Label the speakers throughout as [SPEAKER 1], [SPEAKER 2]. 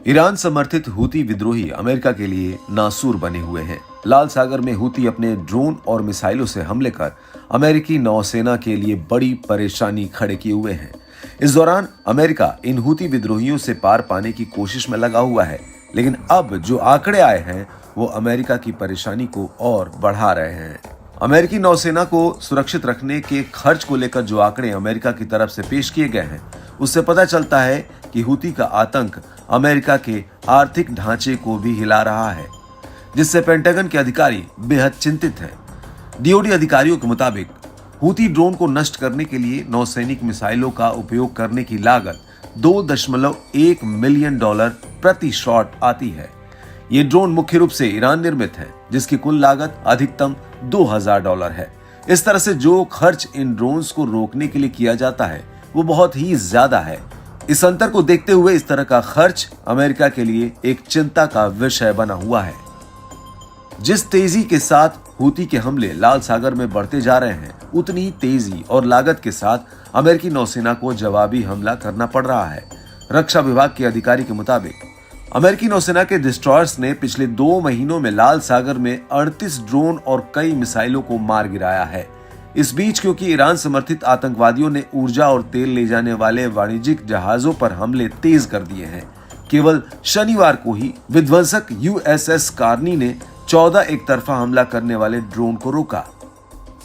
[SPEAKER 1] Iran समर्थित Houthi विद्रोही America के लिए नासूर बने हुए हैं। लाल सागर में हूती अपने ड्रोन और मिसाइलों से हमले कर अमेरिकी नौसेना के लिए बड़ी परेशानी खड़े किए हुए हैं। इस दौरान अमेरिका इन हूती विद्रोहियों से पार पाने की कोशिश में लगा हुआ है, लेकिन अब जो आंकड़े आए हैं वो अमेरिका की परेशानी को और बढ़ा रहे हैं। अमेरिकी नौसेना को सुरक्षित रखने के खर्च को लेकर जो आंकड़े अमेरिका की तरफ से पेश किए गए हैं, उससे पता चलता है कि हूती का आतंक अमेरिका के आर्थिक ढांचे को भी हिला रहा है, जिससे पेंटागन के अधिकारी बेहद चिंतित हैं। डीओडी अधिकारियों के मुताबिक हूती ड्रोन को नष्ट करने के लिए नौसैनिक मिसाइलों का उपयोग करने की लागत $2.1 मिलियन प्रति शॉट आती है। ये ड्रोन मुख्य रूप से ईरान निर्मित है, जिसकी कुल लागत अधिकतम $2000 है। इस तरह से जो खर्च इन ड्रोन्स को रोकने के लिए किया जाता है वो बहुत ही ज्यादा है। इस अंतर को देखते हुए इस तरह का खर्च अमेरिका के लिए एक चिंता का विषय बना हुआ है। जिस तेजी के साथ हूती के हमले लाल सागर में बढ़ते जा रहे हैं, उतनी ही तेजी और लागत के साथ अमेरिकी नौसेना को जवाबी हमला करना पड़ रहा है। रक्षा विभाग के अधिकारी के मुताबिक अमेरिकी नौसेना के डिस्ट्रॉयर्स ने पिछले 2 महीनों में लाल सागर में 38 ड्रोन और कई मिसाइलों को मार गिराया है। इस बीच क्योंकि ईरान समर्थित आतंकवादियों ने ऊर्जा और तेल ले जाने वाले वाणिज्यिक जहाजों पर हमले तेज कर दिए हैं, केवल शनिवार को ही विध्वंसक USS कार्नी ने 14 एक तरफा हमला करने वाले ड्रोन को रोका।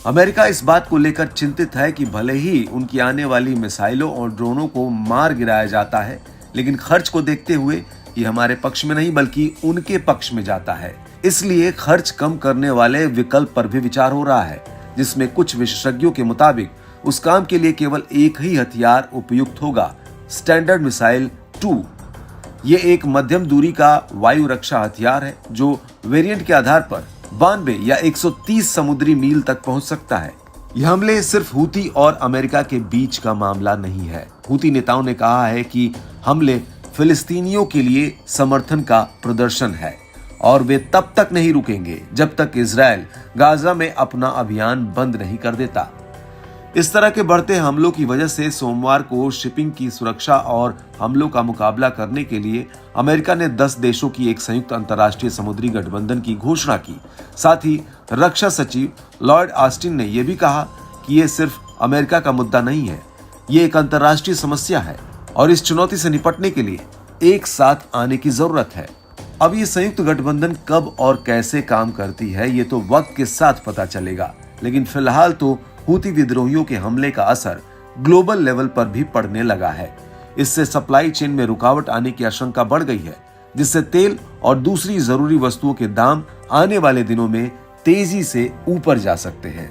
[SPEAKER 1] अमेरिका इस बात को लेकर चिंतित है कि भले ही उनकी आने वाली मिसाइलों और ड्रोनों को मार गिराया जाता है, लेकिन खर्च को देखते हुए ये हमारे पक्ष में नहीं बल्कि उनके पक्ष में जाता है। इसलिए खर्च कम करने वाले विकल्प पर भी विचार हो रहा है, जिसमें कुछ विशेषज्ञों के मुताबिक उस काम के लिए केवल एक ही हथियार उपयुक्त होगा, स्टैंडर्ड मिसाइल 2। ये एक मध्यम दूरी का वायु रक्षा हथियार है जो वेरिएंट के आधार पर 92 या 130 समुद्री मील तक पहुंच सकता है। यह हमले सिर्फ हूती और अमेरिका के बीच का मामला नहीं है। हूती नेताओं ने कहा है कि हमले फिलिस्तीनियों के लिए समर्थन का प्रदर्शन है और वे तब तक नहीं रुकेंगे जब तक इजराइल गाजा में अपना अभियान बंद नहीं कर देता। इस तरह के बढ़ते हमलों की वजह से सोमवार को शिपिंग की सुरक्षा और हमलों का मुकाबला करने के लिए अमेरिका ने 10 देशों की एक संयुक्त अंतर्राष्ट्रीय समुद्री गठबंधन की घोषणा की। साथ ही रक्षा सचिव लॉयड ऑस्टिन ने यह भी कहा कि यह सिर्फ अमेरिका का मुद्दा नहीं है, ये एक अंतर्राष्ट्रीय समस्या है और इस चुनौती से निपटने के लिए एक साथ आने की जरूरत है। अब ये संयुक्त गठबंधन कब और कैसे काम करती है ये तो वक्त के साथ पता चलेगा, लेकिन फिलहाल तो हूती विद्रोहियों के हमले का असर ग्लोबल लेवल पर भी पड़ने लगा है। इससे सप्लाई चेन में रुकावट आने की आशंका बढ़ गई है, जिससे तेल और दूसरी जरूरी वस्तुओं के दाम आने वाले दिनों में तेजी से ऊपर जा सकते हैं।